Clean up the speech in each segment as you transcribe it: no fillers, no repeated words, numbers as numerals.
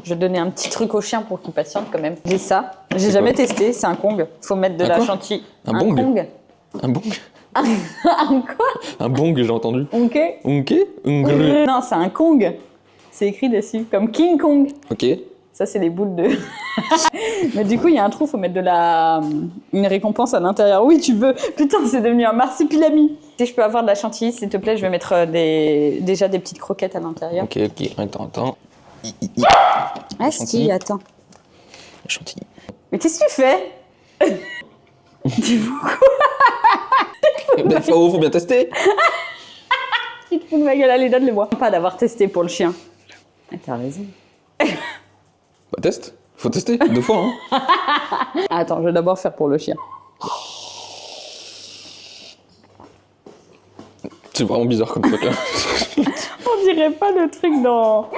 Je vais donner un petit truc au chien pour qu'il patiente quand même. J'ai ça. J'ai jamais testé. C'est un Kong. Faut mettre de la chantilly. Un bong. Kong. Un bong. Un quoi? Un bong, j'ai entendu. Ok. Ok. Non, c'est un Kong. C'est écrit dessus. Comme King Kong. Ok. Ça, c'est les boules de... Mais du coup, il y a un trou. Faut mettre une récompense à l'intérieur. Oui, tu veux. Putain, c'est devenu un marsupilami. Si je peux avoir de la chantilly, s'il te plaît, je vais mettre déjà des petites croquettes à l'intérieur. Ok. Attends. Ah si, attends. Chantilly. Mais qu'est-ce que tu fais? Tu fous quoi? Faut bien tester. Tu te fous de ma gueule, allez, donne-le-moi. Pas d'avoir testé pour le chien. Ah, t'as raison. Bah teste. Faut tester 2 fois. Hein. Attends, je vais d'abord faire pour le chien. C'est vraiment bizarre comme truc. Hein. On dirait pas le truc dans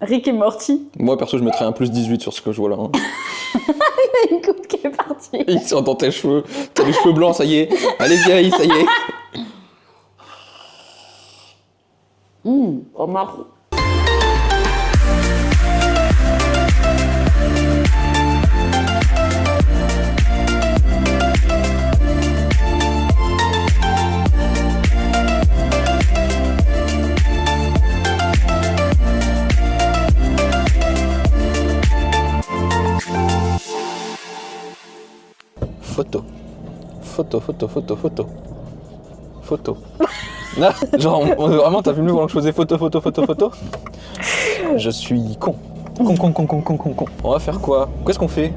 Rick et Morty. Moi perso, je mettrais un plus 18 sur ce que je vois là. Hein. Il y a une coupe qui est partie. Ils sont dans tes cheveux. T'as les cheveux blancs, ça y est. Allez, vieille, ça y est. Oh marron. Photo. Là, genre, vraiment, t'as filmé pendant que je faisais photo. Je suis con. Con. On va faire quoi? Qu'est-ce qu'on fait?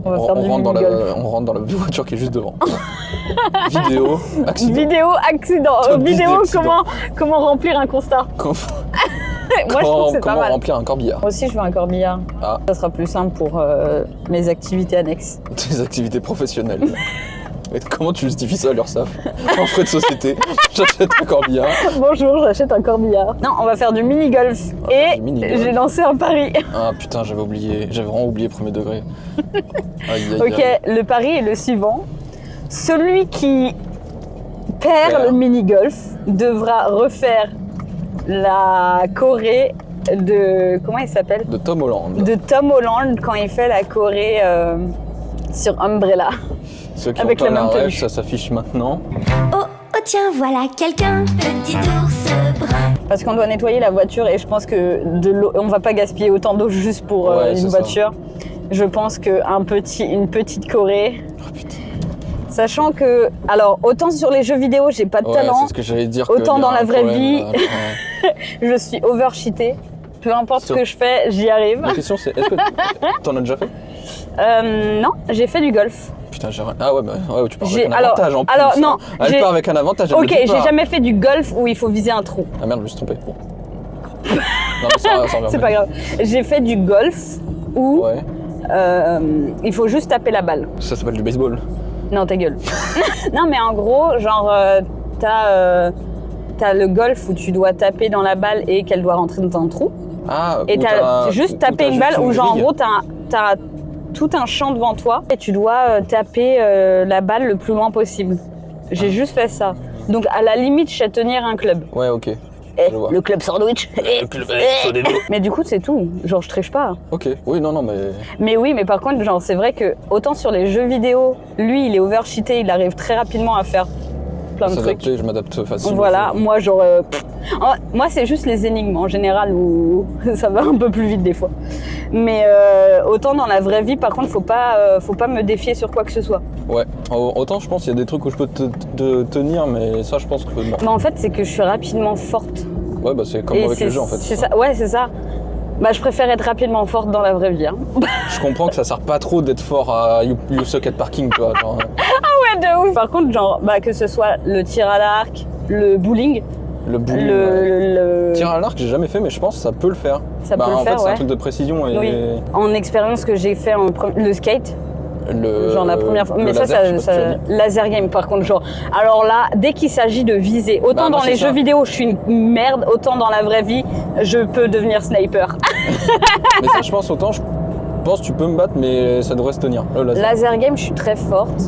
On va faire du mini-golf. On rentre dans la voiture qui est juste devant. Vidéo, accident. Vidéo, accident. Top 10 Vidéo, d'accident. comment remplir un constat. Moi, je trouve que c'est pas Comment mal. remplir un corbillard? Moi aussi, je veux un corbillard. Ah. Ça sera plus simple pour mes activités annexes. Des activités professionnelles. Et comment tu justifies ça à l'URSSAF? En frais de société, j'achète un corbillard. Bonjour, j'achète un corbillard. Non, on va faire du mini-golf. Et j'ai lancé un pari. Ah putain, j'avais vraiment oublié premier degré. Aïe. Ok, le pari est le suivant. Celui qui perd le mini-golf devra refaire la choré de... Comment il s'appelle? De Tom Holland. De Tom Holland quand il fait la choré sur Umbrella. Ceux qui Avec ont pas la la même rêve, tenue. ça s'affiche maintenant. Oh tiens, voilà quelqu'un, petit ours brun. Parce qu'on doit nettoyer la voiture et je pense que on va pas gaspiller autant d'eau juste pour une voiture. Je pense qu'une petite choré. Oh putain. Sachant que, alors autant sur les jeux vidéo j'ai pas de talent, c'est ce que j'allais dire. autant dans la vraie vie, Ouais. je suis overcheatée. Peu importe ce que je fais, j'y arrive. La question c'est, est-ce que t'en as déjà fait? Non, j'ai fait du golf. Putain, j'ai rien. Ah ouais, tu pars avec un avantage en plus. Alors non, elle part avec un avantage. Ok, j'ai jamais fait du golf où il faut viser un trou. Ah merde, je me suis trompé. Bon. Non mais ça C'est pas grave. J'ai fait du golf où Ouais. il faut juste taper la balle. Ça s'appelle du baseball. Non, ta gueule. Non, mais en gros, genre, t'as le golf où tu dois taper dans la balle et qu'elle doit rentrer dans un trou. Ah. Et t'as juste tapé une balle où, genre, en gros, t'as tout un champ devant toi et tu dois taper la balle le plus loin possible. J'ai juste fait ça. Donc, à la limite, je sais tenir un club. Ouais, ok. Le club sandwich. Mais du coup, c'est tout. Genre, je triche pas. Ok. Oui, non, mais. Mais oui, mais par contre, genre, c'est vrai que autant sur les jeux vidéo, lui, il est overcheaté, il arrive très rapidement à faire plein de trucs. Je m'adapte facilement. Voilà, moi, genre, moi, c'est juste les énigmes en général où ça va un peu plus vite des fois. Mais autant dans la vraie vie, par contre, faut pas me défier sur quoi que ce soit. Ouais. Autant, je pense qu'il y a des trucs où je peux te tenir, mais ça, je pense que non. Mais en fait, c'est que je suis rapidement forte. Ouais, bah c'est comme avec les jeux en fait. C'est ça. Ouais, c'est ça. Bah, je préfère être rapidement forte dans la vraie vie. Hein. Je comprends que ça sert pas trop d'être fort à You Suck at Parking, tu vois. Genre, Ouais, de ouf. Par contre, genre, bah, que ce soit le tir à l'arc, le bowling. Le bowling. Le tir à l'arc, j'ai jamais fait, mais je pense que ça peut le faire. Ça peut le en faire, fait, c'est ouais. un truc de précision et. Oui. En expérience que j'ai fait le skate. Genre la première fois. Mais laser game par contre, genre. Alors là, dès qu'il s'agit de viser, autant dans les jeux vidéo, je suis une merde, autant dans la vraie vie, je peux devenir sniper. Mais ça, je pense autant, je pense que tu peux me battre, mais ça devrait se tenir. Laser game, je suis très forte.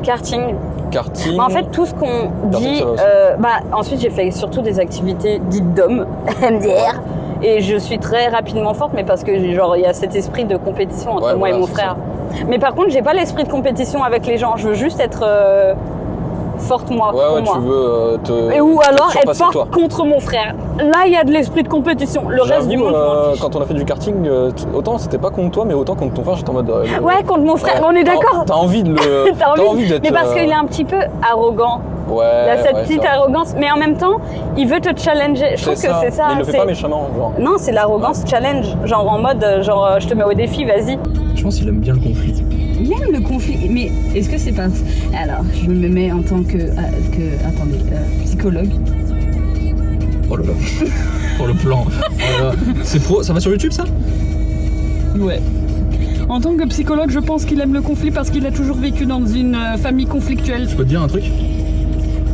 Karting. Karting. En fait, tout ce qu'on dit. Ensuite, j'ai fait surtout des activités dites d'hommes, MDR. Et je suis très rapidement forte, mais parce que genre il y a cet esprit de compétition entre moi et mon frère. Mais par contre, j'ai pas l'esprit de compétition avec les gens. Je veux juste être forte moi. Ouais, moi. Tu veux te. Et ou alors être forte toi. contre mon frère. Là, il y a de l'esprit de compétition. Le reste du monde. Quand on a fait du karting, autant c'était pas contre toi, mais autant contre ton frère, j'étais en mode. Ouais, contre mon frère. On est d'accord. T'as envie de le. T'as envie d'être. Mais parce qu'il est un petit peu arrogant. Ouais. Il a cette petite arrogance, mais en même temps, il veut te challenger. Je trouve que c'est ça. Mais il le fait pas méchamment, genre. Non, c'est l'arrogance challenge. Genre en mode, genre je te mets au défi, vas-y. Je pense qu'il aime bien le conflit. Il aime le conflit, mais est-ce que c'est pas... Alors, je me mets en tant que psychologue. Oh là là. Oh le plan. Oh là là. C'est pro, ça va sur YouTube ça? Ouais. En tant que psychologue, je pense qu'il aime le conflit parce qu'il a toujours vécu dans une famille conflictuelle. Je peux te dire un truc?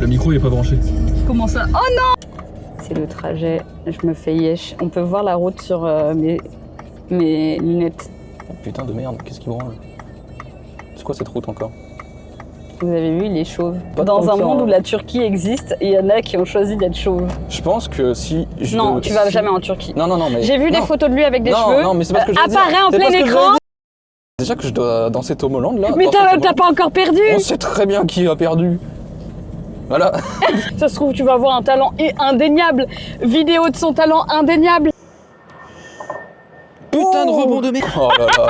Le micro il est pas branché. Comment ça? Oh non! C'est le trajet, je me fais yesh. On peut voir la route sur mes lunettes. Oh, putain de merde, qu'est-ce qui branle? C'est quoi cette route encore? Vous avez vu, il est chauve. Pas dans un monde hein. où la Turquie existe, il y en a qui ont choisi d'être chauves. Je pense que si... Non, tu vas jamais en Turquie. Non, mais... J'ai vu des photos de lui avec des cheveux. Non, mais c'est parce que je apparaît en plein écran. Déjà que je dois danser Tomoland là. Mais t'as pas encore perdu. On sait très bien qui a perdu. Voilà. Ça se trouve, tu vas avoir un talent indéniable. Vidéo de son talent indéniable. Putain de rebond de merde. Oh là là.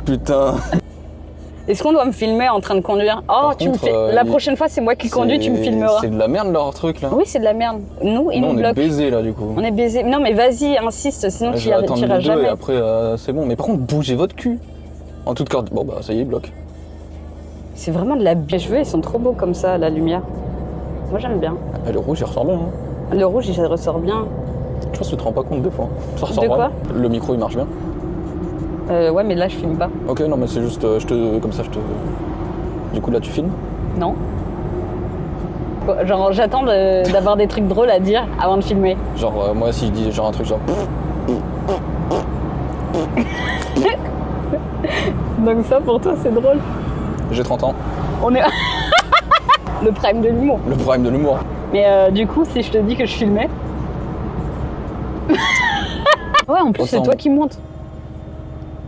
Putain. Est-ce qu'on doit me filmer en train de conduire? Oh, tu contre, me fais... La prochaine fois, c'est moi qui conduis, tu me filmeras. C'est de la merde leur truc là. Oui, c'est de la merde. Nous, ils nous bloquent. On est baisés là du coup. On est baisés. Non, mais vas-y, insiste, sinon tu n'iras jamais. Et après, c'est bon. Mais par contre, bougez votre cul. En toute corde. Bon, bah ça y est, il bloque. C'est vraiment de la... Les cheveux, ils sont trop beaux comme ça, la lumière. Moi, j'aime bien. Et le rouge, il ressort bien. Hein. Le rouge, il ressort bien. Je pense que tu te rends pas compte des fois. Ça ressort de quoi vraiment. Le micro, il marche bien. Ouais, mais là, je filme pas. Ok, non, mais c'est juste, comme ça, je te... Du coup, là, tu filmes? Non. Genre, j'attends d'avoir des trucs drôles à dire avant de filmer. Genre, moi, si je dis genre un truc genre... Donc ça, pour toi, c'est drôle. J'ai 30 ans. On est... Le prime de l'humour. Le prime de l'humour. Mais du coup, si je te dis que je filmais... Ouais, en plus, c'est toi qui montes.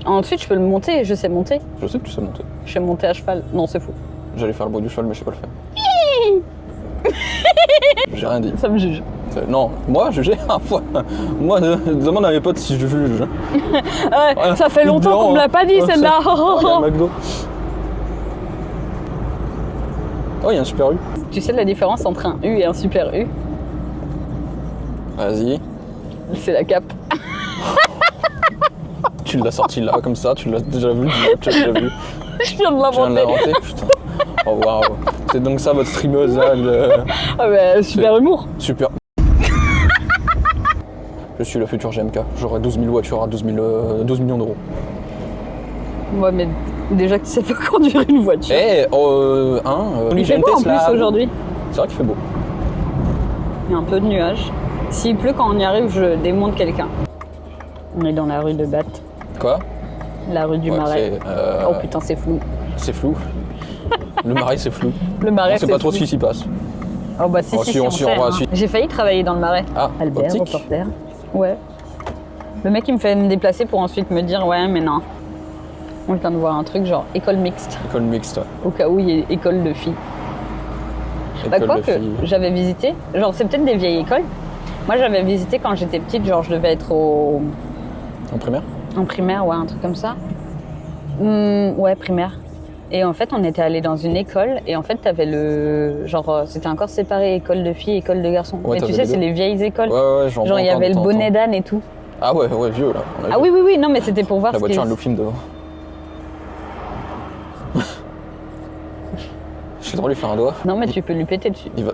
Ensuite, je peux le monter, je sais monter. Je sais que tu sais monter. Je sais monter à cheval. Non, c'est faux. J'allais faire le bruit du cheval, mais je sais pas le faire. J'ai rien dit. Ça me juge. Non, moi, juger moi, demande à mes potes si je juge. Ouais, ça fait longtemps qu'on me l'a pas dit, celle-là. Il y a un McDo. Oh, il y a un super U. Tu sais la différence entre un U et un super U? Vas-y. C'est la cape. Tu l'as sorti là, comme ça, tu l'as déjà vu, tu l'as déjà vu. Je viens de Tu viens de l'inventer. l'inventer, putain. Oh waouh. C'est donc ça votre streameuse là, Ah bah, super humour. Super. Je suis le futur GMK. J'aurai 12 000 voitures à 12 millions d'euros. Ouais, mais déjà que tu sais pas conduire une voiture. Eh, Il fait beau en plus aujourd'hui. C'est vrai qu'il fait beau. Il y a un peu de nuages. S'il pleut, quand on y arrive, je démonte quelqu'un. On est dans la rue de Batte. Quoi? La rue du Marais. Oh putain, c'est flou. C'est flou. Le Marais, c'est flou. Le Marais, on sait pas trop ce qui s'y passe. Oh bah si, on sait, hein. J'ai failli travailler dans le Marais. Ah, Albert, optique. reporter. Ouais. Le mec, il me fait me déplacer pour ensuite me dire, ouais, mais non. On vient de voir un truc genre école mixte. École mixte, ouais. Au cas où il y ait école de filles. Bah quoi que j'avais visité, genre c'est peut-être des vieilles écoles. Moi j'avais visité quand j'étais petite, genre je devais être En primaire? En primaire, ouais, un truc comme ça. Ouais, primaire. Et en fait, on était allé dans une école et en fait, t'avais le... Genre, c'était encore séparé, école de filles, école de garçons. Ouais, mais tu sais, c'est les vieilles écoles. Ouais, genre, il y avait le bonnet d'âne et tout. Ah ouais, vieux là. Ah oui, non, mais c'était pour voir la ce voiture, elle nous filme devant. J'ai le droit de lui faire un doigt. Non, mais tu peux lui péter dessus. Il va...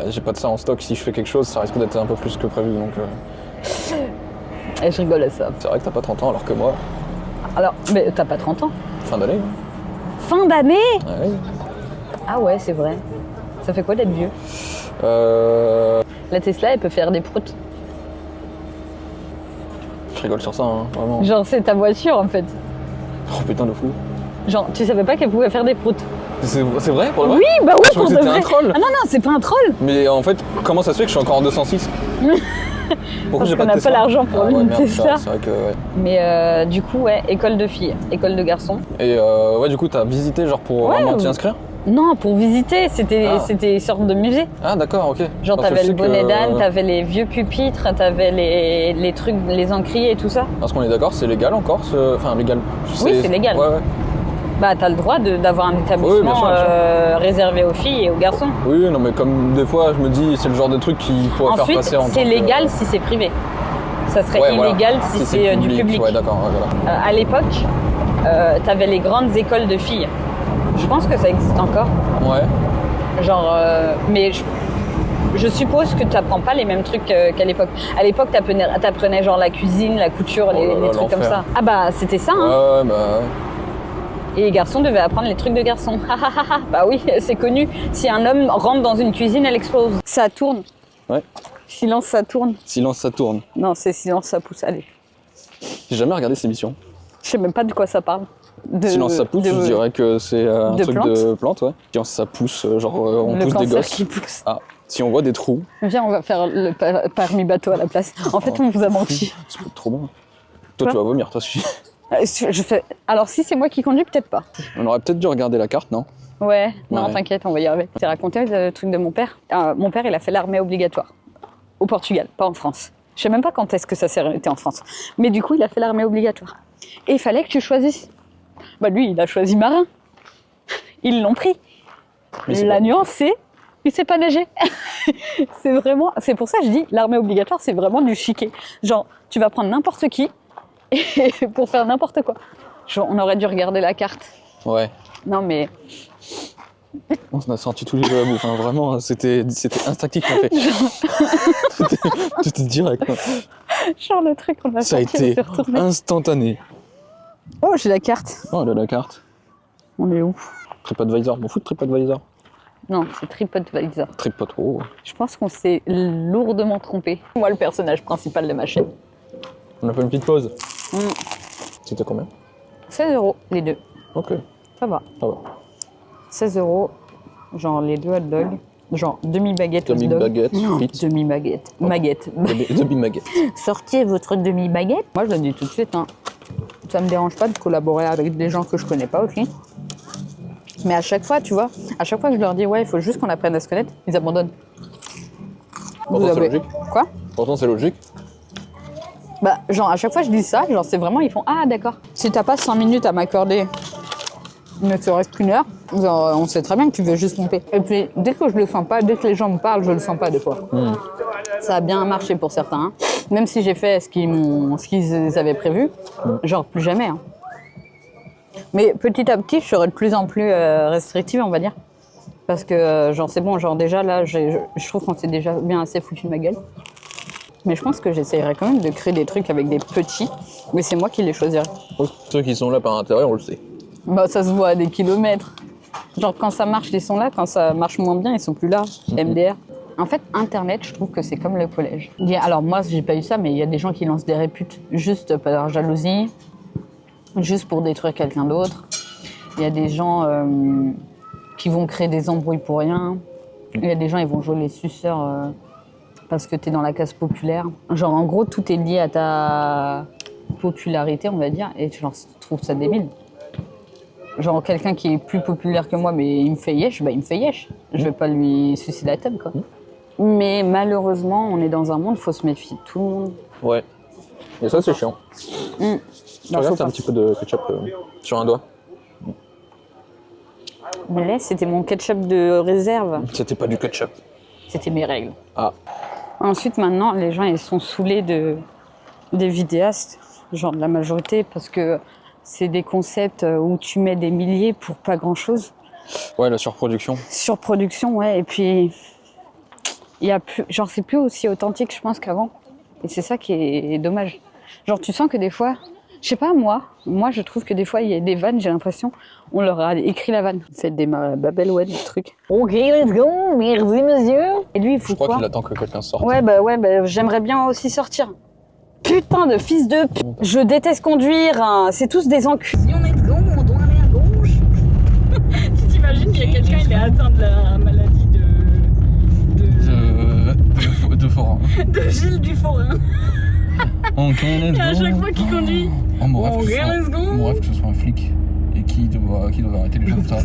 j'ai pas de ça en stock. Si je fais quelque chose, ça risque d'être un peu plus que prévu, donc... Et je rigole à ça. C'est vrai que t'as pas 30 ans alors que moi... Alors, mais t'as pas 30 ans? Fin d'année. Hein. Fin d'année? Ouais. Ah ouais, c'est vrai. Ça fait quoi d'être vieux? La Tesla, elle peut faire des proutes. Je rigole sur ça, hein, vraiment. Genre, c'est ta voiture, en fait. Oh putain de fou. Genre, tu savais pas qu'elle pouvait faire des proutes? C'est vrai pour le vrai? Oui, bah oui, je pour de c'était vrai. un troll. Ah non, c'est pas un troll. Mais en fait, comment ça se fait que je suis encore en 206? Pourquoi Parce j'ai qu'on pas n'a de pas Tesla l'argent pour ouais, une merde, Tesla. c'est vrai que ouais. Mais du coup, ouais, école de filles, école de garçons. Et ouais, du coup, t'as visité genre pour vraiment t'y inscrire? Non, pour visiter, c'était une sorte de musée. Ah d'accord, ok. Genre Parce t'avais que le bonnet que... d'âne, t'avais les vieux pupitres, t'avais les trucs, les encriers et tout ça. Parce qu'on est d'accord, c'est légal encore Enfin, légal. Oui, c'est légal. Ouais, ouais. Bah t'as le droit d'avoir un établissement Oui, bien sûr. réservé aux filles et aux garçons. Oui, non mais comme des fois, je me dis, c'est le genre de truc qui pourrait faire passer en tant que... Ensuite, c'est légal si c'est privé. Ça serait illégal si c'est du public. Ouais, d'accord, ouais, voilà. À l'époque, t'avais les grandes écoles de filles. Je pense que ça existe encore. Ouais. Genre, mais je suppose que tu n'apprends pas les mêmes trucs qu'à l'époque. À l'époque, t'apprenais genre la cuisine, la couture, les trucs comme ça. Ah bah, c'était ça, hein. Ouais, bah... Et les garçons devaient apprendre les trucs de garçons. Bah oui, c'est connu. Si un homme rentre dans une cuisine, elle explose. Ça tourne. Ouais. Silence, ça tourne. Silence, ça tourne. Non, c'est silence, ça pousse. Allez. J'ai jamais regardé cette émission. Je sais même pas de quoi ça parle. Silence, ça pousse, je dirais que c'est un truc de plante, ouais. Silence, ça pousse, genre on pousse des gosses. Qui pousse. Ah, si on voit des trous. Viens, on va faire le permis bateau à la place. En fait, on vous a menti. C'est trop bon. Toi, tu vas vomir, toi, celui. Alors, si c'est moi qui conduis, peut-être pas. On aurait peut-être dû regarder la carte, non? Ouais, non, t'inquiète, on va y arriver. J'ai raconté le truc de mon père. Mon père, il a fait l'armée obligatoire. Au Portugal, pas en France. Je sais même pas quand est-ce que ça s'est arrêté en France. Mais du coup, il a fait l'armée obligatoire. Et il fallait que tu choisisses. Bah lui, il a choisi marin. Ils l'ont pris. La nuance, c'est il sait pas nager. C'est pour ça que je dis l'armée obligatoire, c'est vraiment du chiquet. Genre, tu vas prendre n'importe qui pour faire n'importe quoi. Genre, on aurait dû regarder la carte. Ouais. Non mais... On a senti tous les deux à bout. Enfin, vraiment, c'était instinctif en fait. C'était direct. Quoi. Genre le truc qu'on a Ça a été instantané. Oh, j'ai la carte. Oh, elle a la carte. On est où? TripAdvisor. M'en fous de TripAdvisor. Non, c'est TripAdvisor. Oh. Je pense qu'on s'est lourdement trompé. Moi, le personnage principal de ma chaîne. On a fait une petite pause. C'était combien? 16 € les deux. Ok. Ça va. 16 €, genre les deux hot dogs, genre demi-baguette hot dog. Demi-baguette, frites. Demi-baguette. Maguette. Demi-baguette. Sortez votre demi-baguette. Moi, je le dis tout de suite, hein. Ça me dérange pas de collaborer avec des gens que je connais pas aussi. Mais à chaque fois, tu vois, à chaque fois que je leur dis, ouais, il faut juste qu'on apprenne à se connaître, ils abandonnent. Pourtant, c'est logique. Quoi? Pourtant, c'est logique. Bah, genre, à chaque fois, je dis ça, genre, c'est vraiment, ils font, ah, d'accord. Si t'as pas 5 minutes à m'accorder, il ne te reste qu'une heure, genre, on sait très bien que tu veux juste pomper. Et puis, dès que je le sens pas, dès que les gens me parlent, je le sens pas des fois. Ça a bien marché pour certains, hein. Même si j'ai fait ce qu'ils avaient prévu, genre, plus jamais, hein. Mais petit à petit, je serai de plus en plus restrictive, on va dire. Parce que, genre, c'est bon, genre, déjà, là, je trouve qu'on s'est déjà bien assez foutu de ma gueule. Mais je pense que j'essayerais quand même de créer des trucs avec des petits, mais c'est moi qui les choisirais. Ceux qui sont là par intérêt, on le sait. Bah, ça se voit à des kilomètres. Genre, quand ça marche, ils sont là. Quand ça marche moins bien, ils sont plus là. MDR. En fait, Internet, je trouve que c'est comme le collège. Alors, moi, j'ai pas eu ça, mais il y a des gens qui lancent des réputes juste par jalousie, juste pour détruire quelqu'un d'autre. Il y a des gens qui vont créer des embrouilles pour rien. Il y a des gens, ils vont jouer les suceurs parce que t'es dans la case populaire. Genre, en gros, tout est lié à ta popularité, on va dire, et tu trouves ça débile. Genre, quelqu'un qui est plus populaire que moi, mais il me fait yesh, bah il me fait yesh. Je vais pas lui sucer la tête, quoi. Mais malheureusement, on est dans un monde, il faut se méfier de tout le monde. Ouais. Et ça, c'est chiant. Regarde, t'as un petit peu de ketchup sur un doigt. Mais là, c'était mon ketchup de réserve. C'était pas du ketchup. C'était mes règles. Ah. Ensuite, maintenant, les gens, ils sont saoulés des vidéastes, genre de la majorité, parce que c'est des concepts où tu mets des milliers pour pas grand-chose. Ouais, la surproduction. Surproduction, ouais. Et puis, il y a plus, genre, c'est plus aussi authentique, je pense, qu'avant. Et c'est ça qui est dommage. Genre, tu sens que des fois, je sais pas, moi, je trouve que des fois, il y a des vannes, j'ai l'impression, on leur a écrit la vanne. Faites des babel, ouais, des trucs. Ok, let's go, merci, monsieur. Et lui, il faut quoi? Je crois qu'il attend que quelqu'un sorte. Ouais, bah, j'aimerais bien aussi sortir. Putain de fils de p... Je déteste conduire, hein. C'est tous des enculés. Si on est de gauche, on doit aller à gauche. Tu t'imagines qu'il y a quelqu'un, il est atteint de la maladie de Dufour. De Gilles Dufour. Ok, let's go. À chaque fois qu'il conduit. Oh, mon rêve que ce soit un flic et qui doit arrêter les gens comme ça.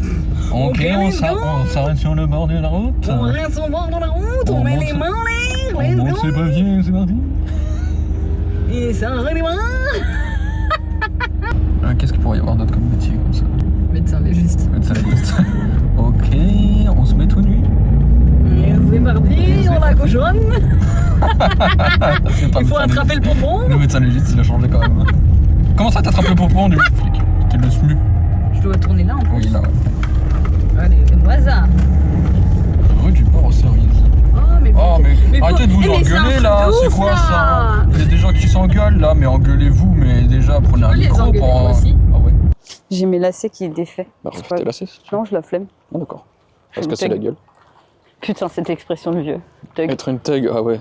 Ok, on s'arrête sur le bord de la route. On reste au bord de la route, on met les mains en l'air, let's go. C'est pas bien, c'est parti. Et ça redémarre. Qu'est-ce qu'il pourrait y avoir d'autre comme métier comme ça? Médecin légiste. Médecin légiste. Ok, on se met tout nu. Et c'est parti, on la cochonne. Il faut attraper le pompon. Le médecin légiste, il a changé quand même. Comment ça t'attrapes le pompon du flic? T'es le SMU. Je dois tourner là en plus. Oui, là. Allez, fais-moi ça. Rue du port aux cerises. Oh, mais arrêtez de vous engueuler là, c'est quoi ça? Il y a des gens qui s'engueulent là, mais engueulez-vous, mais déjà prenez un micro pour... moi aussi. Ah ouais? J'ai mes lacets qui est défait. Bah refais tes lacets. Non, je la flemme. Ah d'accord. On va se casser la gueule. Putain, cette expression de vieux. Thug. Être une thug, ah ouais.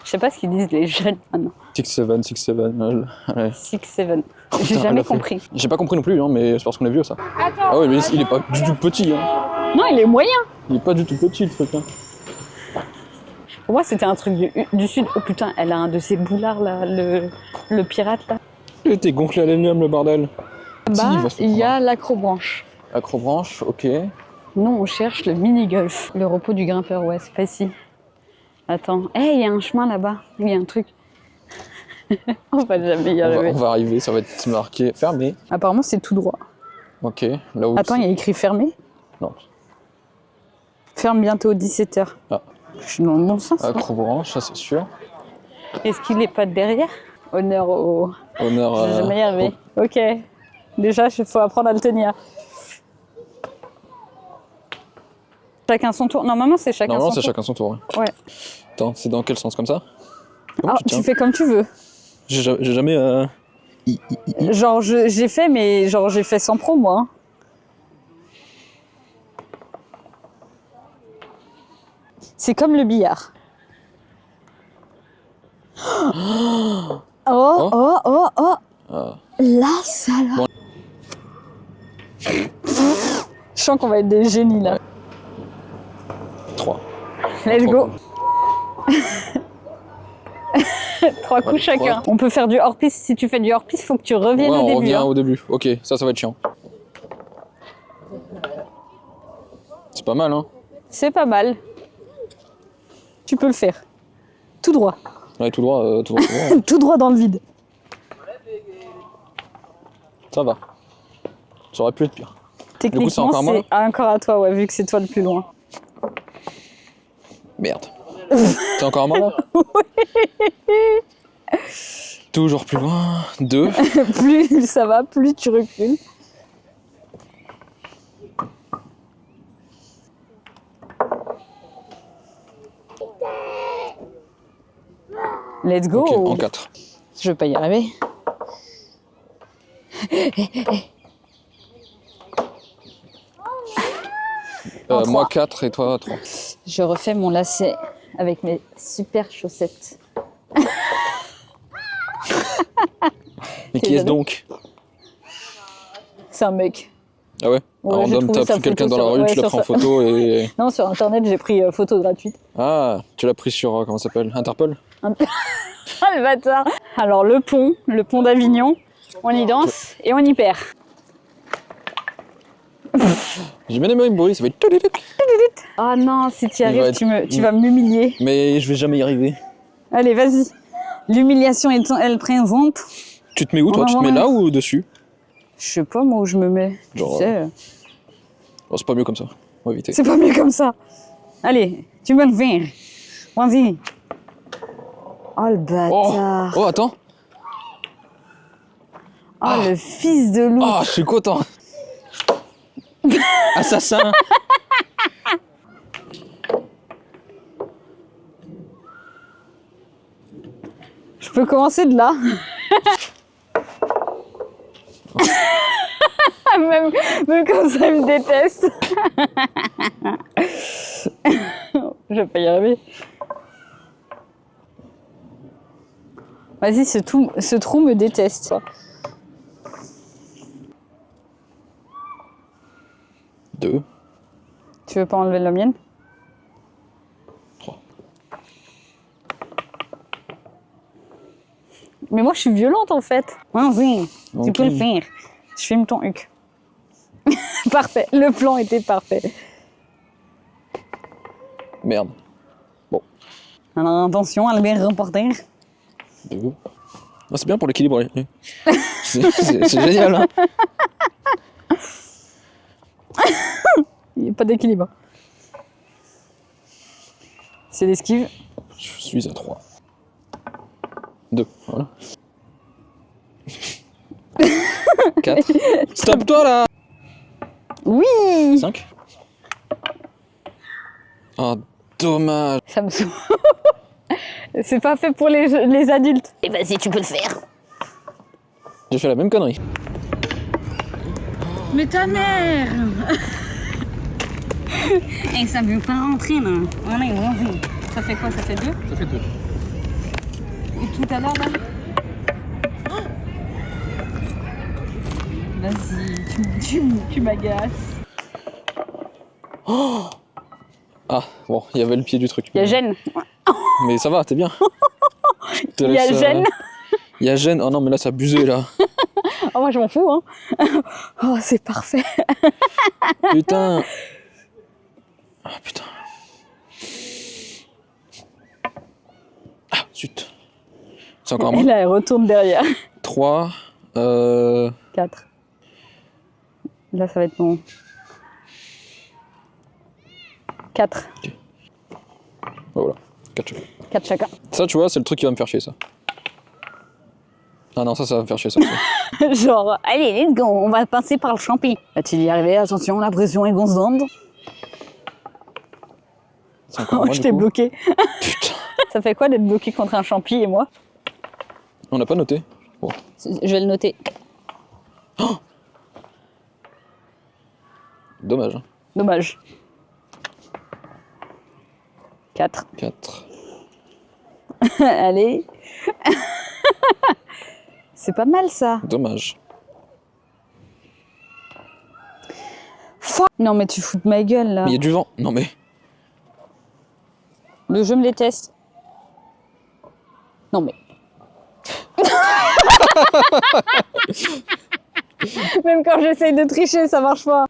Je sais pas ce qu'ils disent les jeunes maintenant. 6-7, 6-7, allez. 6-7. J'ai jamais compris. J'ai pas compris non plus, hein, mais c'est parce qu'on est vieux ça. Ah ouais, mais il est pas du tout petit. Hein. Non, il est moyen. Il est pas du tout petit le truc. Hein. Pour moi, c'était un truc du sud. Oh putain, elle a un de ces boulards là, le pirate là. Il était gonflé à l'aluminium le bordel. Bah, il y a l'acrobranche. Acrobranche, ok. Non, on cherche le mini-golf. Le repos du grimpeur, ouais, c'est pas ici. Attends, il y a un chemin là-bas. Il y a un truc. On va jamais y arriver. On va arriver, ça va être marqué fermé. Apparemment, c'est tout droit. Ok, là où... Attends, il y a écrit fermé. Non. Ferme bientôt 17h. Ah. Je suis dans le bon sens. Acrobranche, ça c'est sûr. Est-ce qu'il est pas derrière? Honneur au... Honneur Je vais jamais y arriver. Ok. Déjà, il faut apprendre à le tenir. Chacun son tour. Normalement, c'est chacun son tour. Normalement, c'est chacun son tour. Ouais. Attends, c'est dans quel sens? Comme ça? Ah, tu fais comme tu veux. J'ai jamais... Genre, j'ai fait, mais genre, j'ai fait sans pro, moi. C'est comme le billard. Oh. La salope. Bon. Je sens qu'on va être des génies, là. 3. Let's go. 3 coups chacun. 3. On peut faire du hors-piste. Si tu fais du hors-piste, faut que tu reviennes au début. On revient au début. Ok, ça va être chiant. C'est pas mal, hein? C'est pas mal. Tu peux le faire. Tout droit. Ouais, tout droit. Tout droit dans le vide. Ça va. Ça aurait pu être pire. Techniquement, c'est encore à toi, ouais, vu que c'est toi le plus loin. Merde. C'est encore à moi, là? Oui. Toujours plus loin. 2. Plus ça va, plus tu recules. Let's go. Okay, en 4. Je vais pas y arriver. Moi 4 et toi 3. Je refais mon lacet avec mes super chaussettes. Mais qui est-ce donc? C'est un mec. Ah ouais, ouais, random, t'as pris quelqu'un dans la rue, tu l'as pris en photo et... Non, sur internet, j'ai pris photo gratuite. Ah, tu l'as pris sur, comment ça s'appelle? Interpol? Ah le bâtard. Alors le pont d'Avignon, on y danse et on y perd. J'ai bien aimé le bruit, ça va être... Oh non, si tu y arrives, tu vas m'humilier. Mais je vais jamais y arriver. Allez, vas-y. L'humiliation, elle présente. Tu te mets où toi? Tu te mets là ou dessus? Je sais pas moi où je me mets. Genre, tu sais. Oh, c'est pas mieux comme ça. On va éviter. C'est pas mieux comme ça. Allez, tu me le viens. Vas-y. Oh le bâtard. Oh attends. Oh le fils de loup. Ah, je suis content. Assassin. Je peux commencer de là. même comme ça, il me déteste. Je vais pas y arriver. Vas-y, ce trou me déteste. 2. Tu veux pas enlever la mienne? 3. Mais moi, je suis violente en fait. Vas-y, tu Ok. peux le faire. Je filme ton huc. Parfait, le plan était parfait. Merde. Alors attention, Albert reporter. Ah, c'est bien pour l'équilibre. C'est génial. Hein. Il n'y a pas d'équilibre. C'est l'esquive. Je suis à 3. 2, voilà. 4. Stop toi là. Oui. 5. Ah, dommage. Ça me saoule. C'est pas fait pour les adultes. Et vas-y, tu peux le faire. J'ai fait la même connerie. Mais ta mère. Et ça veut pas rentrer là. Allez, vas-y. Ça fait quoi? Ça fait 2? Ça fait 2. Et tout à l'heure là? Vas-y, tu m'agaces. Ah, bon, il y avait le pied du truc. Il y a gêne. Mais ça va, t'es bien. Il y a gêne. Il y a gêne. Oh non, mais là, c'est abusé là. Oh, moi je m'en fous, hein. Oh, c'est parfait. Putain. Ah, putain. Ah, zut. C'est encore un Et moins. là, elle retourne derrière. 3. 4. Là, ça va être mon. 4. Voilà. 4 chacun. 4 chacun. Ça, tu vois, c'est le truc qui va me faire chier, ça. Ah non, ça va me faire chier, ça. Genre, allez, let's go, on va passer par le champi. Va-t-il y arriver? Attention, la pression est gonflante. C'est encore Oh, moi, je du t'ai coup. bloqué. Putain. Ça fait quoi d'être bloqué contre un champi et moi? On n'a pas noté. Bon. Je vais le noter. Dommage. Hein. Dommage. 4. 4. Allez. C'est pas mal ça. Dommage. Non mais tu fous de ma gueule là. Mais il y a du vent. Non mais. Le jeu me déteste. Non mais. Même quand j'essaye de tricher, ça marche pas.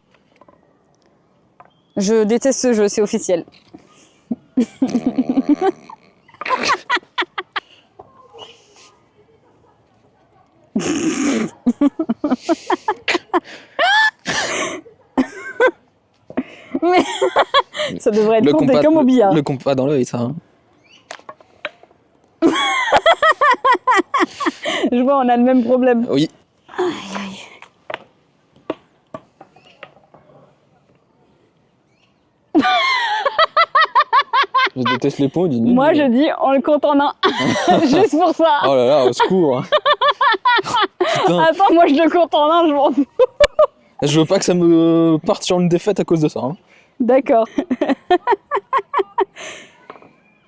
Je déteste ce jeu, c'est officiel. Mais ça devrait être compté comme au billard. Le compas dans l'œil, ça. Hein. Je vois, on a le même problème. Oui. Je déteste les pots, dis. Moi, je dis, on le compte en un. Juste pour ça. Oh là là, au secours. Putain, Attends, moi, je le compte en un, je m'en fous. je veux pas que ça me parte sur une défaite à cause de ça. Hein. D'accord.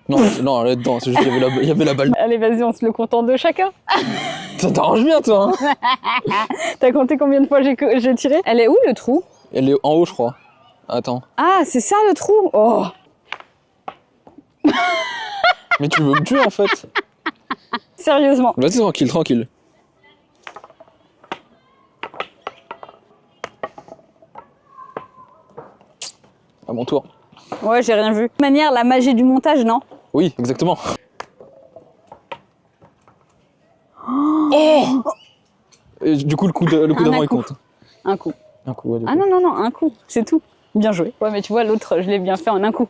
Non, non, là-dedans, c'est juste il y avait la balle. Allez, vas-y, on se le compte en deux chacun. Ça t'arrange bien, toi. Hein. T'as compté combien de fois j'ai tiré? Elle est où, le trou? Elle est en haut, je crois. Attends. Ah, c'est ça, le trou? Oh. Mais tu veux me tuer, en fait. Sérieusement. Vas-y, tranquille, tranquille. À mon tour. Ouais, j'ai rien vu. De toute manière, la magie du montage, non? Oui, exactement. Oh et du coup, le coup d'avant, il compte. Un coup. Un coup, ouais, du Ah coup. non, non, non, un coup. C'est tout. Bien joué. Ouais, mais tu vois, l'autre, je l'ai bien fait en un coup.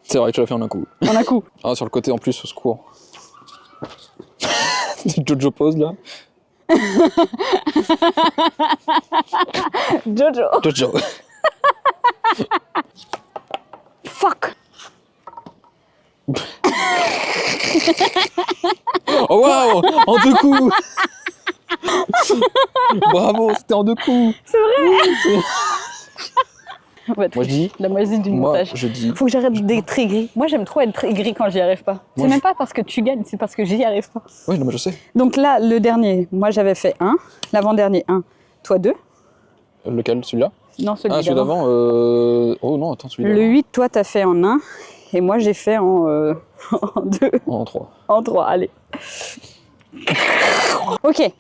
C'est vrai, tu l'as fait en un coup. En un coup. Ah, sur le côté en plus, au secours. Jojo pose là. Jojo. Jojo. Fuck. Oh waouh, en 2 coups. Bravo, c'était en 2 coups. C'est vrai. Ouais, Moi je dis. la magie du Moi montage. je dis. Faut que j'arrête d'être aigri. Moi, j'aime trop être aigri quand j'y arrive pas. C'est Moi, même pas parce que tu gagnes, c'est parce que j'y arrive pas. Oui, non, mais je sais. Donc là, le dernier, moi j'avais fait 1. L'avant-dernier 1. Toi 2. Lequel, celui-là? Non, celui Ah, celui d'avant. d'avant. Oh non, attends, celui d'avant. Le 8, toi, t'as fait en 1. Et moi, j'ai fait en, en 2. En 3. En 3, allez. Ok.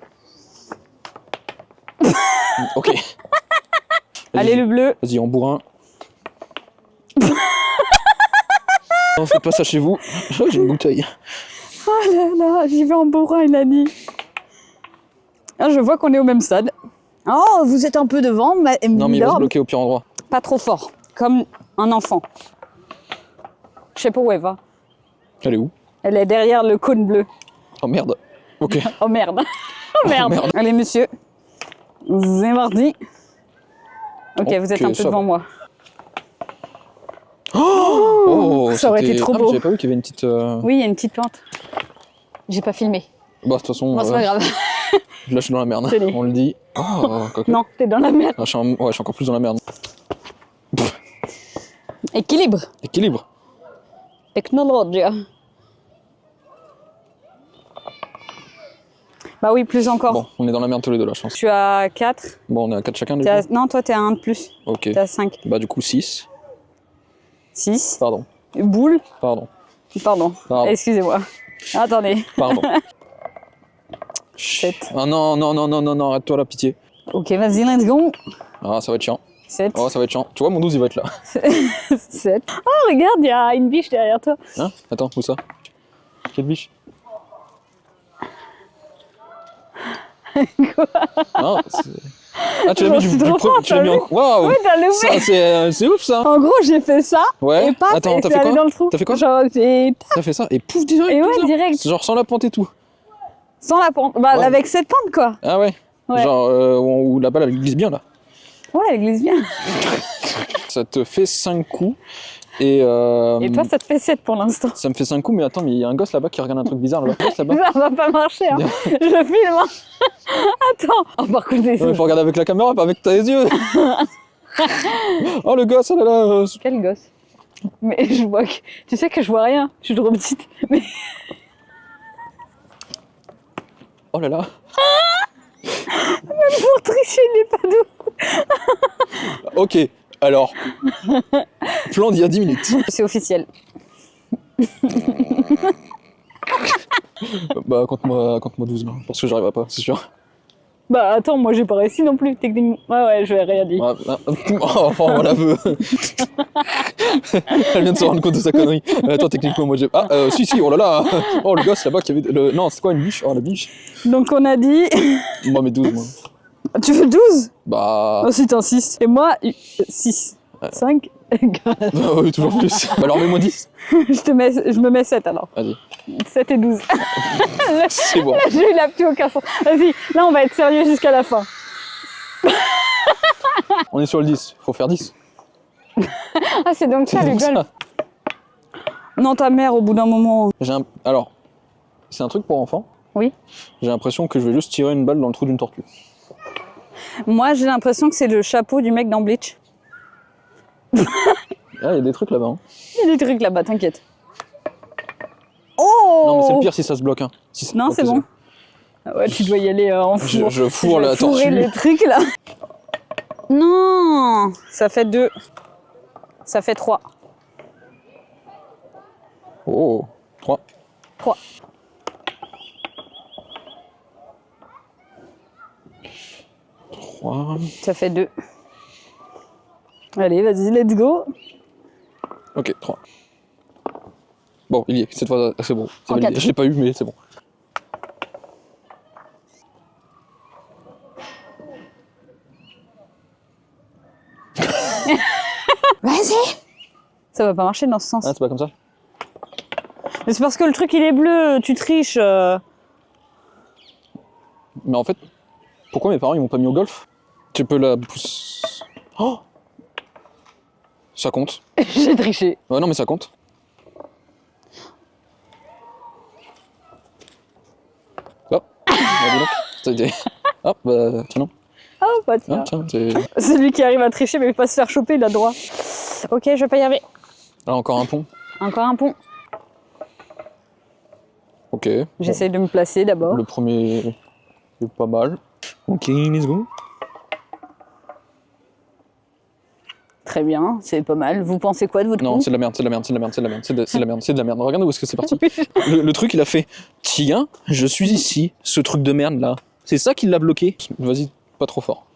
Ok. Allez, le bleu. Vas-y, en bourrin. Non, faites pas ça chez vous. Oh, j'ai une bouteille. Oh là là, j'y vais en bourrin, il a dit. Ah, je vois qu'on est au même stade. Oh, vous êtes un peu devant, Non, mais il va se bloquer au pire endroit. Pas trop fort, comme un enfant. Je sais pas où elle va. Elle est où? Elle est derrière le cône bleu. Oh merde. Ok. Oh merde. Oh merde. Merde. Allez, monsieur. C'est parti. Ok, vous êtes un peu ça devant va. moi. Oh, ça aurait été trop beau. J'avais pas vu qu'il y avait une petite... Oui, il y a une petite plante. J'ai pas filmé. Bah, de toute façon, Bon, c'est pas grave. là, je suis dans la merde. Tenez. On le dit. Oh, Non, t'es dans la merde. Ah, je suis encore plus dans la merde. Équilibre. Équilibre. Technologie. Bah oui, plus encore. Bon, on est dans la merde tous les deux là, je pense. Je suis à 4. Bon, on est à 4 chacun du coup. Non, toi, t'es à 1 de plus. Ok. T'es à 5. Bah, du coup, 6. 6. Pardon. Boule. Pardon. Pardon. Excusez-moi. Attendez. Pardon. 7. Ah non, non, non, non, non, non, arrête-toi là, pitié. Ok, vas-y, let's go. Ah, ça va être chiant. 7. Oh, ça va être chiant. Tu vois, mon 12, il va être là. 7. Oh, regarde, il y a une biche derrière toi. Hein? Attends, où ça? Quelle biche? Quoi? Non, ah, tu l'as mis du premier. Tu l'as mis en. Waouh! Ouais, t'as levé. C'est ouf ça! En gros, j'ai fait ça. Ouais. Et paf, Attends, et t'as c'est fait allé quoi? dans le trou. T'as fait quoi? Genre, j'ai. T'as fait ça et pouf, direct! Et ouais, comme ça. direct. Genre sans la pente et tout. Sans la pente. Bah, Ouais. avec cette pente, quoi. Ah ouais? Ouais. Genre où la balle elle glisse bien là. Ouais, elle glisse bien. Ça te fait 5 coups et. Et toi, ça te fait 7 pour l'instant. Ça me fait 5 coups, mais attends, mais il y a un gosse là-bas qui regarde un truc bizarre là. Gosse là-bas. Ça va pas marcher, hein. Je le filme, hein. Attends. Oh, par contre, Ouais, faut regarder avec la caméra, pas avec tes yeux. Oh le gosse, oh là là. Quel gosse. Mais je vois que... Tu sais que je vois rien. Je suis trop petite. Mais... Oh là là. Même pour tricher, il est pas doux. Ok, alors. Plan d'il y a 10 minutes. C'est officiel. Bah, compte-moi 12 là, parce que j'arriverai pas, c'est sûr. Bah attends, moi j'ai pas réussi non plus, techniquement. Ouais, je vais rien dire. Oh, on la veut. Elle vient de se rendre compte de sa connerie. Attends, techniquement, moi j'ai. Ah, si, oh là là. Oh, le gosse là-bas qui avait. Non, c'est quoi une biche? Oh, la biche. Donc on a dit. Moi, mais 12, moi. Tu veux 12? Bah. Oh, si t'es un 6. Et moi, 6. 5. Bah oui, toujours plus. Bah alors, mets-moi 10. Je me mets 7 alors. Vas-y. 7 et 12. C'est bon. Là, j'ai eu la plus aucun sens. Vas-y, là on va être sérieux jusqu'à la fin. On est sur le 10, faut faire 10. Ah, c'est donc ça C'est le donc golf. ça. Non, ta mère, au bout d'un moment. Alors, c'est un truc pour enfants. Oui. J'ai l'impression que je vais juste tirer une balle dans le trou d'une tortue. Moi, j'ai l'impression que c'est le chapeau du mec dans Bleach. Ah, il y a des trucs là-bas. Hein. Il y a des trucs là-bas, t'inquiète. Oh! Non, mais c'est le pire si ça se bloque. Hein. Si Non, c'est bon. Ah ouais, tu dois y aller en four. Je fourre la tortue. les trucs là. Non! Ça fait 2. Ça fait 3. Oh, 3. 3. Ça fait 2. Allez, vas-y, let's go. Ok, 3. Bon, il y est, cette fois, c'est bon. C'est En validé. 4. Je l'ai pas eu, mais c'est bon. Vas-y! Ça va pas marcher dans ce sens. Ah, c'est pas comme ça? Mais c'est parce que le truc il est bleu, tu triches. Mais en fait, pourquoi mes parents ils m'ont pas mis au golf? Tu peux la pousser. Oh! Ça compte. J'ai triché. Ouais, non, mais ça compte. Oh! Bah, dis donc. Ça a été. Ah, bah, tiens, non. Oh, bah tiens. Ah, tiens, c'est. Celui qui arrive à tricher mais pas se faire choper, il a droit. Ok, je vais pas y arriver. Là, encore un pont. Encore un pont. Ok. J'essaye de me placer d'abord. Le premier est pas mal. Ok, let's go. Très bien, c'est pas mal. Vous pensez quoi de votre Non, coup? c'est de la merde, c'est de la merde, c'est de la merde, c'est de la merde, c'est de la merde. Regarde où est-ce que c'est parti. Le truc, il a fait « Tiens, je suis ici, ce truc de merde là. » C'est ça qui l'a bloqué. Vas-y, pas trop fort.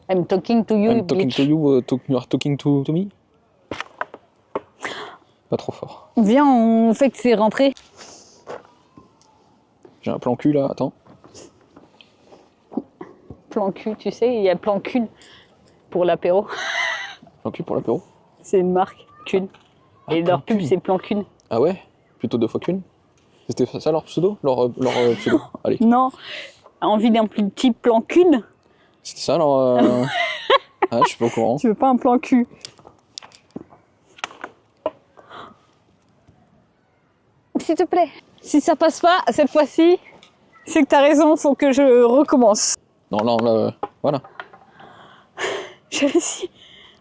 I'm talking to you, I'm talking bitch. to you, you are talking to me. Pas trop fort. Viens, on fait que c'est rentré. J'ai un plan cul là, attends. Plan cul, tu sais, il y a plan cul pour l'apéro. Plan cul pour l'apéro. C'est une marque, cul. Ah, Et leur Plan pub, Cul. c'est plan cul. Ah ouais? Plutôt 2 fois qu'une. C'était ça leur pseudo? Leur pseudo. Allez. Non, envie d'un plus petit plan cul? C'était ça leur. Ah, je suis pas au courant. Tu veux pas un plan cul? S'il te plaît. Si ça passe pas, cette fois-ci, c'est que t'as raison, faut que je recommence. Non, là, voilà. J'ai réussi.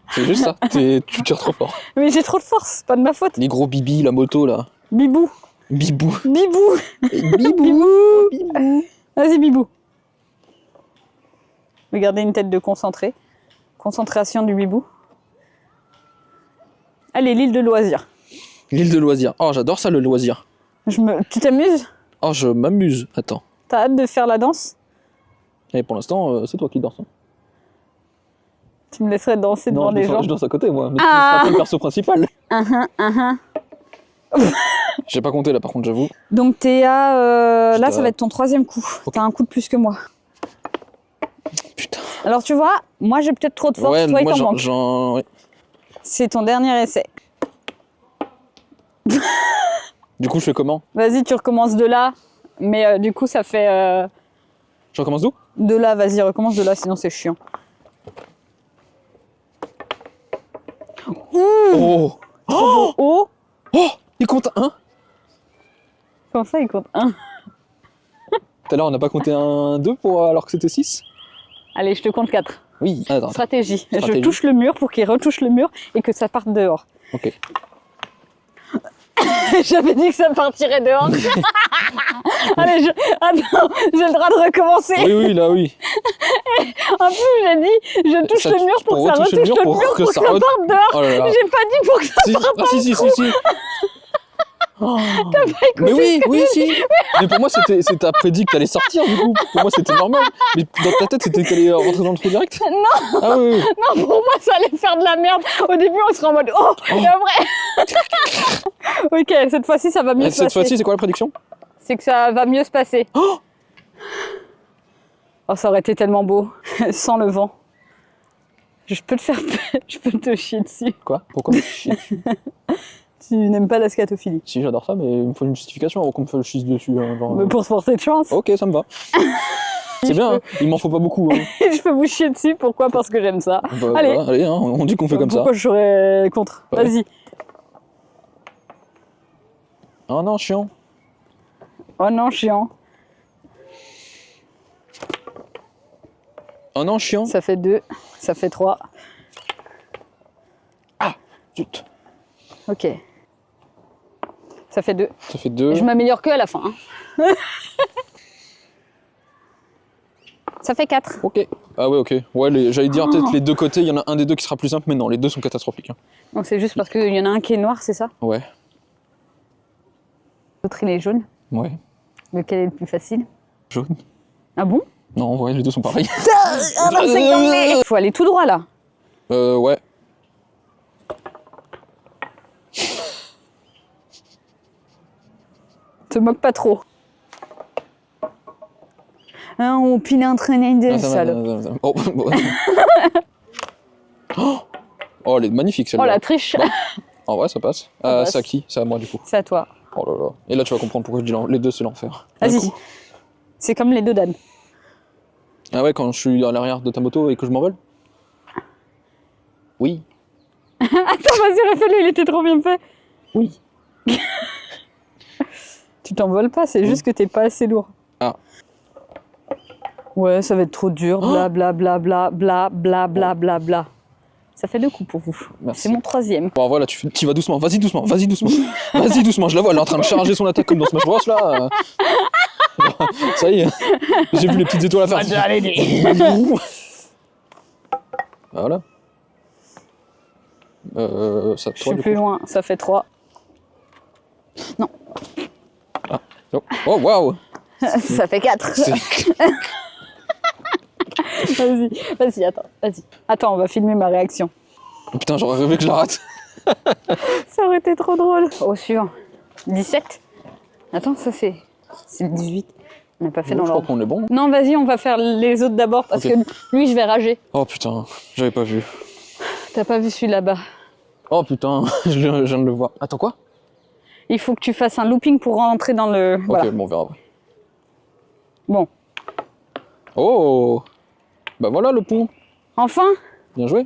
C'est juste ça. Tu tires trop fort. Mais j'ai trop de force, pas de ma faute. Les gros bibis, la moto là. Bibou. Bibou. Bibou. Bibou. Vas-y, Bibou. Regardez une tête de concentré. Concentration du Bibou. Allez, l'île de loisirs. L'île de loisirs. Oh, j'adore ça, le loisir. Tu t'amuses? Oh, je m'amuse. Attends. T'as hâte de faire la danse? Et pour l'instant, c'est toi qui danses. Hein. Tu me laisserais danser devant les gens? Je danse à côté, moi. Mais Ah. c'est pas le perso principal. Uh-huh. J'ai pas compté là, par contre, j'avoue. Donc t'es à... là, Putain. ça va être ton 3e coup. Ok. T'as un coup de plus que moi. Putain. Alors tu vois, moi j'ai peut-être trop de force, Ouais, toi il moi t'en manque. ouais. C'est ton dernier essai. Du coup, je fais comment? Vas-y, tu recommences de là. Mais du coup, ça fait... Je recommence d'où? de là, vas-y, recommence de là, sinon c'est chiant. Oh. Oh. Oh. Oh. Il compte 1. Comment ça, il compte 1? Tout à l'heure, on n'a pas compté un 2 pour, alors que c'était 6. Allez, je te compte 4. Oui. Attends. Stratégie. Je Stratégie. touche le mur pour qu'il retouche le mur et que ça parte dehors. Ok. J'avais dit que ça partirait dehors. Allez, attends, j'ai le droit de recommencer. Oui, là, oui. En plus, j'ai dit, je touche Ça, le mur pour que ça retouche le mur pour que ça parte dehors. Oh là là. J'ai pas dit pour que ça Si, parte ah, si. Oh. T'as pas écouté. Mais oui, si. Mais pour moi, t'as prédit que t'allais sortir, du coup. Pour moi, c'était normal. Mais dans ta tête, c'était que t'allais rentrer dans le trou direct. Non, Ah oui. non, pour moi, ça allait faire de la merde. Au début, on serait en mode oh, et après. Ok, cette fois-ci, ça va mieux se passer. Cette fois-ci, c'est quoi la prédiction? C'est que ça va mieux se passer. Oh, ça aurait été tellement beau, sans le vent. Je peux te faire, je peux te chier dessus. Quoi? Pourquoi me chier dessus? Tu n'aimes pas la scatophilie. Si, j'adore ça, mais il me faut une justification avant qu'on me chisse dessus. Hein, genre, Mais pour se porter de chance. Ok, ça me va. C'est bien, hein. Il m'en faut pas beaucoup. Hein. Je peux vous chier dessus, pourquoi? Parce que j'aime ça. Bah, Allez. voilà, allez, hein, on dit qu'on fait comme ça. Pourquoi je serais contre? Ouais. Vas-y. Oh non, chiant. Oh non, chiant. Oh non, chiant. Ça fait 2, ça fait 3. Ah, zut. Ok. Ça fait 2. Ça fait 2. Je m'améliore que à la fin. Hein. Ça fait 4. Ok. Ah ouais, ok. Ouais, j'allais dire peut-être les deux côtés, il y en a un des deux qui sera plus simple, mais non, les deux sont catastrophiques. Hein. Donc c'est juste parce qu'il y en a un qui est noir, c'est ça? Ouais. L'autre il est jaune. Ouais. Lequel est le plus facile? Jaune. Ah bon? Non, ouais, les deux sont pareils. Il faut aller tout droit là. Ouais. Te moque pas trop. Hein, on pile un traîner de sale. Oh, oh, elle est magnifique Oh celle-là. la triche. Bon. En vrai, ça passe. passe. C'est à qui? C'est à moi du coup. C'est à toi. Oh là là. Et là, tu vas comprendre pourquoi je dis les deux, c'est l'enfer. Vas-y. D'un coup. C'est comme les deux d'Anne. Ah ouais, quand je suis à l'arrière de ta moto et que je m'envole? Oui. Attends, vas-y, refais-le, il était trop bien fait. Oui. Tu t'envoles pas, c'est juste que t'es pas assez lourd. Ah. Ouais, ça va être trop dur, bla bla bla bla bla bla bla bla bla. Ça fait 2 coups pour vous. Merci. C'est mon 3e. Bon, voilà, tu vas doucement. Vas-y doucement. Vas-y doucement. Vas-y doucement. Je la vois, elle est en train de charger son attaque comme dans Smash Bros là. Ça y est, j'ai vu les petites étoiles à faire. Voilà. Ça, je suis plus loin, ça fait 3. Non. Ah. Oh, waouh. Ça fait 4. Vas-y, attends, vas-y. Attends, on va filmer ma réaction. Oh, putain, j'aurais rêvé que je la rate. Ça aurait été trop drôle. Au suivant. 17. Attends, ça c'est le 18. On n'a pas fait dans l'ordre. Je crois qu'on est bon. Non, vas-y, on va faire les autres d'abord parce que lui, je vais rager. Oh putain, j'avais pas vu. T'as pas vu celui là-bas? Oh putain, je viens de le voir. Attends, quoi? Il faut que tu fasses un looping pour rentrer dans le... Ok, voilà. bon, on verra. Bon. Oh. Bah voilà le pont. Enfin? Bien joué.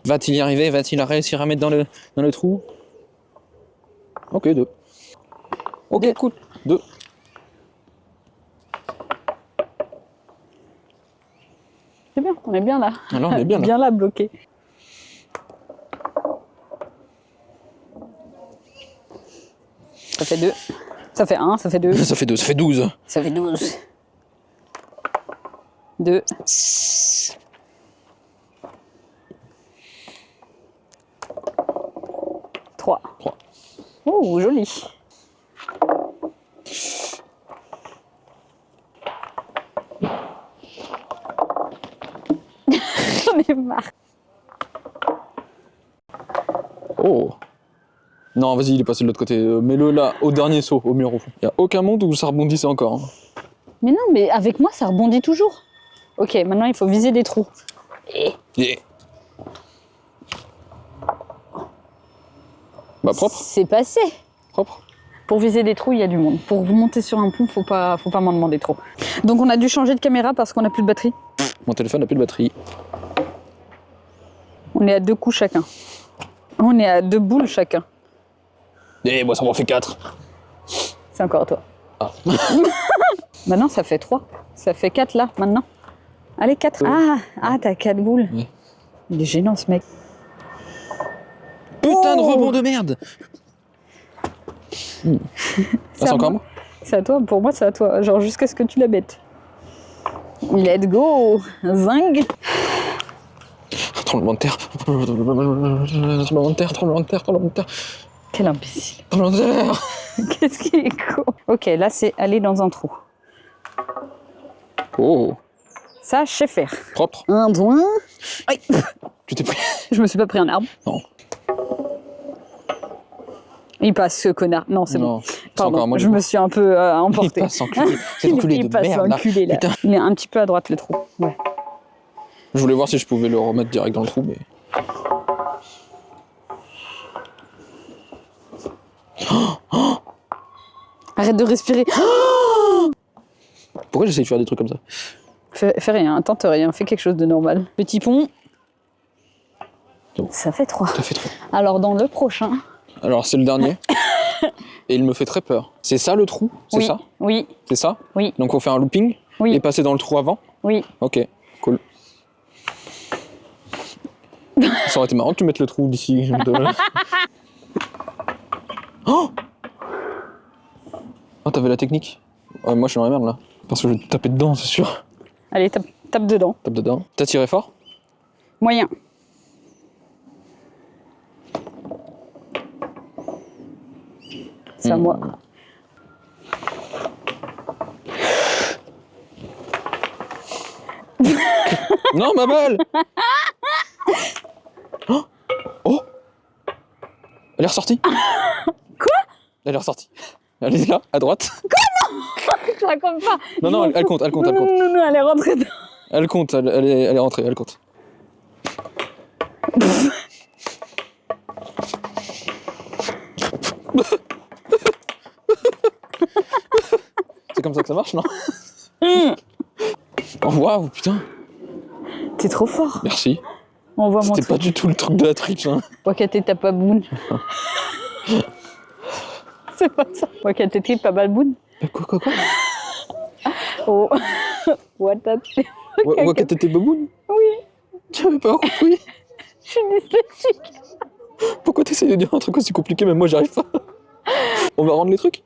Va-t-il y arriver? Va-t-il réussir à mettre dans le trou? Ok, 2. Ok, cool. 2. C'est bien, on est bien là. Alors, on est bien là. Bien là, bloqué. Ça fait 2. Ça fait 1, ça fait 2. Ça fait 2, ça fait 12. Ça fait 12. 2. 3. 3. Oh, joli. J'en ai marre. Oh. Non, vas-y, il est passé de l'autre côté. Mets-le là, au dernier saut, au mur au fond. Il n'y a aucun monde où ça rebondissait encore. Hein. Mais non, mais avec moi, ça rebondit toujours. Ok, maintenant, il faut viser des trous. Yeah. Bah propre. C'est passé. Propre. Pour viser des trous, il y a du monde. Pour monter sur un pont, faut pas m'en demander trop. Donc on a dû changer de caméra parce qu'on n'a plus de batterie. Mon téléphone n'a plus de batterie. On est à 2 coups chacun. On est à 2 boules chacun. Et moi ça m'en fait 4. C'est encore toi. Ah. Maintenant ça fait 3. Ça fait 4 là, maintenant. Allez, 4. Ah, t'as 4 boules. Oui. Il est gênant ce mec. Putain de rebond de merde. C'est encore moi? C'est à toi, pour moi c'est à toi. Genre jusqu'à ce que tu la bêtes. Let's go. Zing. Tremblement de terre. Tremblement de terre, tremblement de terre, tremblement de terre. Quel imbécile. Tremblement de terre. Qu'est-ce qui est con. Ok, là c'est aller dans un trou. Oh. Ça, je sais faire. Propre. Un doigt. Aïe. Tu t'es pris. Je me suis pas pris un arbre. Non. Il passe, ce connard. Non, c'est bon. Pardon, encore moi, je me suis un peu emporté. Il passe enculé. C'est enculé de merde là. Enculé, là. Putain. Il est un petit peu à droite le trou. Ouais. Je voulais voir si je pouvais le remettre direct dans le trou, mais... Arrête de respirer. Pourquoi j'essaie de faire des trucs comme ça? Fais rien, tente rien, fais quelque chose de normal. Petit pont. Donc, ça fait 3. Ça fait 3. Alors dans le prochain... Alors c'est le dernier. Et il me fait très peur. C'est ça le trou? C'est oui. ça? Oui. C'est ça? Oui. Donc on fait un looping? Oui. Et passer dans le trou avant? Oui. Ok, cool. Ça aurait été marrant que tu mettes le trou d'ici. Oh! Oh, t'avais la technique? Ouais, moi je suis dans la merde là. Parce que je vais te taper dedans, c'est sûr. Allez, tape dedans. Tape dedans. T'as tiré fort? Moyen. C'est à moi. Non, ma balle! Oh! Oh! Elle est ressortie. Quoi? Elle est ressortie. Elle est là, à droite. Quoi? Non! Je raconte pas. Non, non, elle compte, elle compte, elle compte. Non, elle est rentrée dedans. Elle compte, elle est rentrée, elle compte. C'est comme ça que ça marche, non? Oh, waouh, putain. T'es trop fort. Merci. On voit mon C'était pas du tout le truc de la triche, hein. Wakate tapaboun. C'est pas ça. Wakate tapaboun. Quoi? Oh. Wakate baboun? Oui. Tu avais pas compris? Je suis dyslexique. Pourquoi t'essayes de dire un truc aussi compliqué, même moi j'arrive pas. On va rendre les trucs?